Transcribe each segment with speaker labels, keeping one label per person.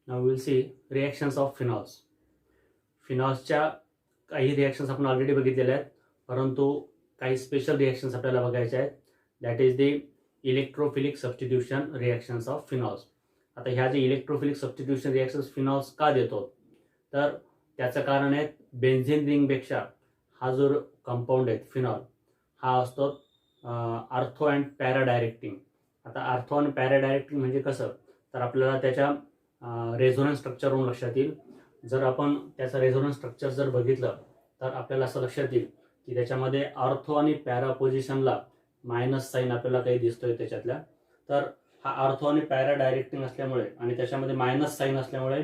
Speaker 1: Now we will see reactions of phenols. फिनॉल्सच्या काही reactions आपण already बघितलेल्या आहेत, परंतु काही स्पेशल रिॲक्शन्स आपल्याला बघायच्या आहेत. That is the electrophilic substitution reactions of phenols. आता ह्या जे इलेक्ट्रोफिलिक सबस्टिट्यूशन रिॲक्शन्स फिनॉल्स का देतो, तर त्याचं कारण आहे बेन्झिन रिंगपेक्षा हा जो कंपाऊंड आहे फिनॉल हा असतो आर्थो अँड पॅरा डायरेक्टिंग. आता आर्थो आणि पॅरा डायरेक्टिंग म्हणजे कसं, तर आपल्याला त्याच्या रेझोनन्स स्ट्रक्चरवरून लक्षात येईल. जर आपण त्याचं रेझोनन्स स्ट्रक्चर जर बघितलं तर आपल्याला असं लक्षात येईल की त्याच्यामध्ये आर्थो आणि पॅरा पोझिशनला मायनस साईन आपल्याला काही दिसतोय त्याच्यातल्या. तर हा आर्थो आणि पॅरा डायरेक्टिंग असल्यामुळे आणि त्याच्यामध्ये मायनस साईन असल्यामुळे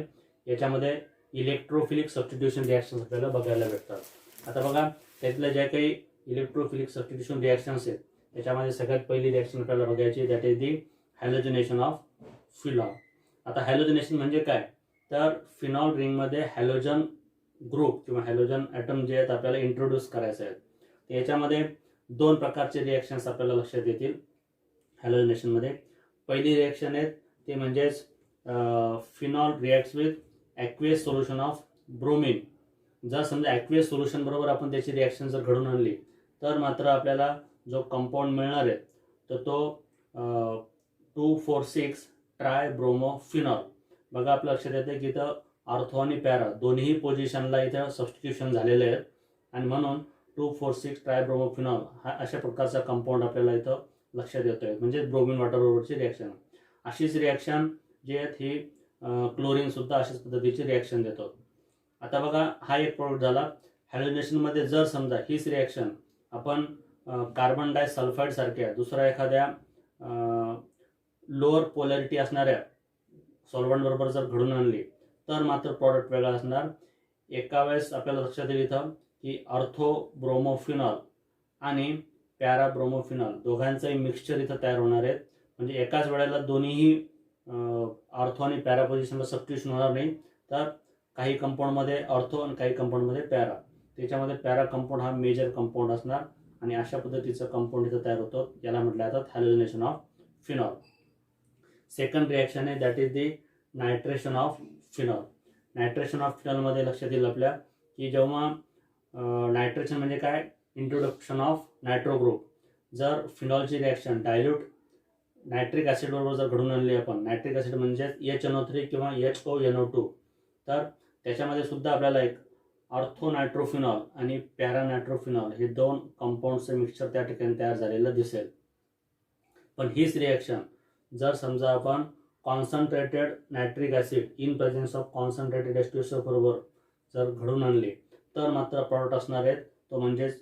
Speaker 1: याच्यामध्ये इलेक्ट्रोफिलिक सबस्टिट्यूशन रिॲक्शन्स आपल्याला बघायला भेटतात. आता बघा, त्यातल्या ज्या काही इलेक्ट्रोफिलिक सबस्टिट्यूशन रिॲक्शन्स आहेत त्याच्यामध्ये सगळ्यात पहिली रिॲक्शन आपल्याला बघायची, that is the halogenation of phenol. आता हॅलोजनेशन म्हणजे काय, तर फिनॉल रिंगमध्ये हॅलोजन ग्रुप किंवा हॅलोजन ॲटम जे आहेत आपल्याला इंट्रोड्यूस करायचे आहेत. याच्यामध्ये दोन प्रकारचे रिॲक्शन्स आपल्याला लक्षात येतील हॅलोजनेशनमध्ये. पहिली रिॲक्शन आहे ते म्हणजेच phenol reacts with aqueous solution of bromine. जर समजा ॲक्वियस सोल्युशन बरोबर आपण त्याची रिॲक्शन जर घडून आणली तर मात्र आपल्याला जो कंपाऊंड मिळणार आहे तर तो 2,4,6 ट्रायब्रोमोफिनॉल. बघा, आपल्या लक्षात येते की इथं आर्थो आणि पॅरा दोन्ही पोझिशनला इथं सबस्टिट्यूशन झालेले आहेत आणि म्हणून 2,4,6 ट्रायब्रोमोफिनॉल हा अशा प्रकारचा कंपाऊंड आपल्याला इथं लक्षात येतोय, म्हणजे ब्रोमिन वॉटर बरोबरची रिॲक्शन. अशीच रिॲक्शन जी आहेत ही क्लोरीन सुद्धा अशाच पद्धतीची रिॲक्शन देतो. आता बघा, हा एक प्रोडक्ट झाला. हॅलोजनेशनमध्ये जर समजा हीच रिॲक्शन आपण कार्बन डायसल्फाईड सारख्या दुसऱ्या एखाद्या लोअर पोलॅरिटी असणाऱ्या सॉल्व्हंट बरोबर जर घडून आणली तर मात्र प्रॉडक्ट वेगळा असणार. एका वेळेस आपल्याला लक्षात येईल इथं की ऑर्थो ब्रोमोफिनॉल आणि पॅरा ब्रोमोफिनॉल दोघांचंही मिक्सचर इथं तयार होणार आहेत. म्हणजे एकाच वेळेला दोन्हीही ऑर्थो आणि पॅरा पोझिशनला सबस्टिट्यूशन होणार नाही, तर काही कंपाऊंडमध्ये ऑर्थो आणि काही कंपाऊंडमध्ये पॅरा. त्याच्यामध्ये पॅरा कंपाऊंड हा मेजर कंपाऊंड असणार आणि अशा पद्धतीचं कंपाऊंड इथं तयार होतं. याला म्हटलं जातं halogenation of phenol. Second reaction आहे that is the nitration of phenol. Nitration of फिनॉलमध्ये लक्षात येईल आपल्या की जेव्हा नायट्रेशन म्हणजे काय, इंट्रोडक्शन ऑफ नायट्रो ग्रुप. जर फिनॉलची रिॲक्शन डायल्यूट नायट्रिक ॲसिड बरोबर जर घडून आणली आपण, नायट्रिक ॲसिड म्हणजे HNO3 किंवा HONO2, तर त्याच्यामध्ये सुद्धा आपल्याला एक ऑर्थो नायट्रोफिनॉल आणि पॅरा नायट्रोफिनॉल हे दोन कंपाऊंडचं मिक्सचर त्या ठिकाणी तयार झालेलं दिसेल. पण हीच रिॲक्शन जर समजा आपण concentrated nitric acid in presence of concentrated H2SO बरोबर जर घडून आणली तर मात्र प्रॉडक्ट असणार आहेत तो म्हणजेच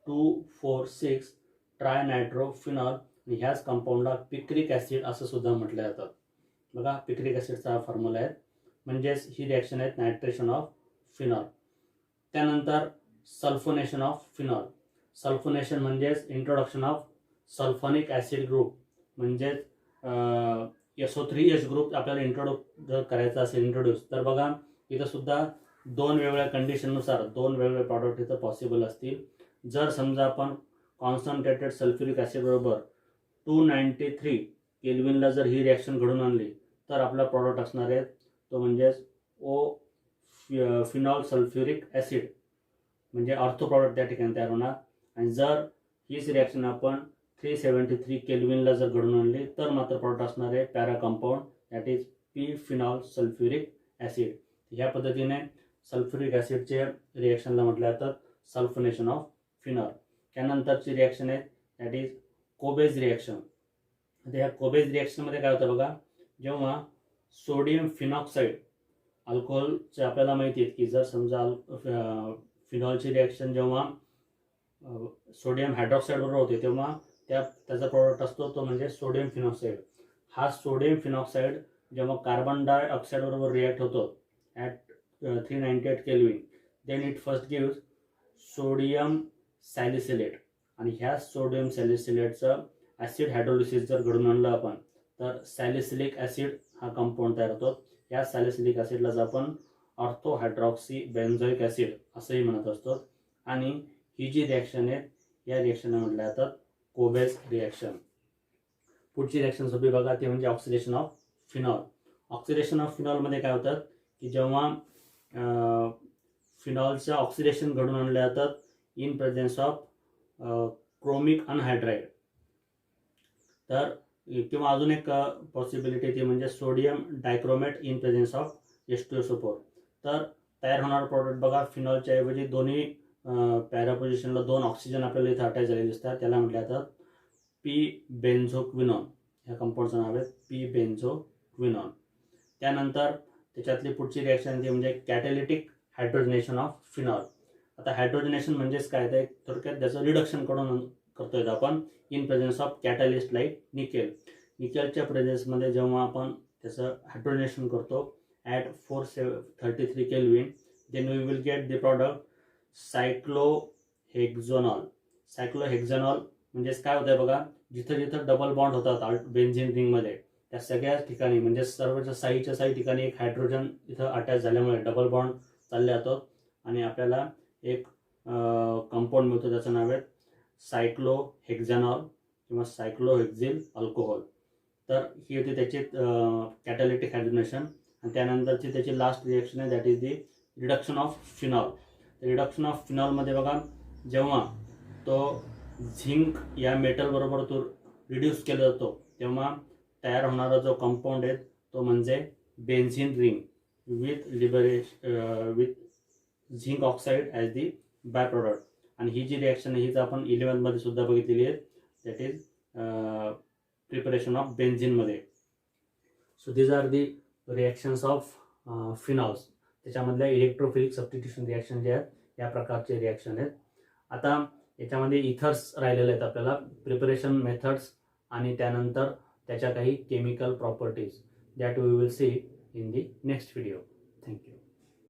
Speaker 1: 2,4,6 ट्रायनायट्रोफिनॉल. आणि ह्याच कंपाऊंडला पिक्रिक ॲसिड असं सुद्धा म्हटलं जातं. बघा, पिक्रिक ॲसिडचा हा फॉर्म्युला आहे. म्हणजेच ही रिॲक्शन आहे नायट्रेशन ऑफ फिनॉल. त्यानंतर सल्फोनेशन ऑफ फिनॉल. सल्फोनेशन म्हणजेच introduction of sulphonic acid group. म्हणजेच SO3H ग्रुप आपल्याला इंट्रोड्यूस करायचा असेल इंट्रोड्यूस, तर बघा इथं सुद्धा दोन वेगवेगळ्या कंडिशननुसार दोन वेगवेगळे प्रॉडक्ट इथं पॉसिबल असतील. जर समजा आपण कॉन्सन्ट्रेटेड सल्फ्युरिक ॲसिड बरोबर 293 केल्विनला जर ही रिॲक्शन घडून आणली तर आपला प्रॉडक्ट असणार आहे तो म्हणजेच फिनॉल सल्फ्युरिक ॲसिड, म्हणजे ऑर्थो प्रॉडक्ट त्या ठिकाणी तयार होणार. आणि जर हीच रिॲक्शन आपण 373 केल्विनला जर घडून आणली तर मात्र प्रॉडक्ट असणार आहे para compound, that is P phenol sulphuric acid. ह्या पद्धतीने सल्फ्युरिक ॲसिडचे रिॲक्शनला म्हटलं जातं सल्फोनेशन ऑफ फिनॉल. त्यानंतरची रिॲक्शन आहे दॅट इज कोबेज रिॲक्शन. आता ह्या कोबेज रिॲक्शनमध्ये काय होतं बघा, जेव्हा सोडियम फिनॉक्साईड अल्कोहोलचे आपल्याला माहिती आहे की जर समजा फिनॉलची रिॲक्शन जेव्हा सोडियम हायड्रॉक्साईड बरोबर होते तेव्हा त्याचा प्रॉडक्ट असतो तो म्हणजे सोडियम फिनॉक्साईड. हा सोडियम फिनॉक्साईड जेव्हा कार्बन डायऑक्साईड बरोबर रिॲक्ट होतो at 398 kelvin, then it first gives sodium salicylate. आणि ह्या सोडियम सॅलिसिलेटचं ॲसिड हायड्रोलिसिस जर घडून आणलं आपण तर सॅलिसिलिक ॲसिड हा कंपाऊंड तयार होतो. या सॅलिसिलिक ॲसिडलाच आपण ऑर्थो हायड्रॉक्सी बेन्झोइक ॲसिड असंही म्हणत असतो. आणि ही जी रिॲक्शन आहे या रिॲक्शनला म्हटलं जातात कोबेज रिॲक्शन. पुढची रिॲक्शन सोपी बघा, ती म्हणजे oxidation of phenol. Oxidation of फिनॉलमध्ये काय होतात की जेव्हा फिनॉलचं ऑक्सिडेशन घडून आणले जातात in presence of chromic anhydride. तर किंवा अजून एक पॉसिबिलिटी ती म्हणजे sodium dichromate in presence of H2SO4. तर तयार होणारा प्रॉडक्ट बघा, फिनॉलच्या ऐवजी दोन्ही पॅरा पोझिशनला 2 ऑक्सिजन आपल्याला इथं अटॅच झालेले दिसतात. त्याला म्हटले जातात पी बेन्झोक्विनॉन. ह्या कंपाऊंडचं नाव आहे पी बेन्झोक्विनॉन. त्यानंतर त्याच्यातली पुढची रिॲक्शन ती म्हणजे कॅटॅलिटिक हायड्रोजनेशन ऑफ फिनॉल. आता हायड्रोजनेशन म्हणजेच काय, तर थोडक्यात त्याचं रिडक्शन करतोय आपण in presence of catalyst like nickel. निकेलच्या प्रेझेन्समध्ये जेव्हा आपण त्याचं हायड्रोजनेशन करतो at 433 kelvin, then we will get the product cyclohexanol. Cyclohexanol म्हणजेच काय होतंय बघा, जिथं जिथं डबल बॉन्ड होतात बेन्झीन रिंगमध्ये त्या सगळ्याच ठिकाणी म्हणजे सर्वच्या साई ठिकाणी एक हायड्रोजन इथं अटॅच झाल्यामुळे डबल बॉन्ड चालले जातात आणि आपल्याला एक कंपाऊंड मिळतो, त्याचं नाव आहे सायक्लोहेक्झॅनॉल किंवा सायक्लोहेक्झिल अल्कोहोल. तर ही होती त्याची कॅटॅलिटिक हायड्रोजनेशन. आणि त्यानंतरची त्याची लास्ट रिॲक्शन आहे that is the reduction of phenol. Reduction of फिनॉलमध्ये बघा, जेव्हा तो झिंक या मेटलबरोबर तो रिड्यूस केला जातो तेव्हा तयार होणारा जो कंपाऊंड आहे तो म्हणजे benzene ring with zinc oxide as the by product. आणि ही जी रिॲक्शन आहे हीच आपण 11मध्ये सुद्धा बघितलेली आहे, दॅट इज प्रिपरेशन ऑफ बेन्झीनमध्ये. So these are the reactions of phenols. त्याच्यामधल्या इलेक्ट्रोफिलिक सबस्टिट्यूशन रिॲक्शन जे आहेत या प्रकारचे रिॲक्शन आहेत. आता याच्यामध्ये इथर्स राहिलेले आहेत आपल्याला, प्रिपरेशन मेथड्स आणि त्यानंतर त्याच्या काही chemical properties that we will see in the next video. Thank you.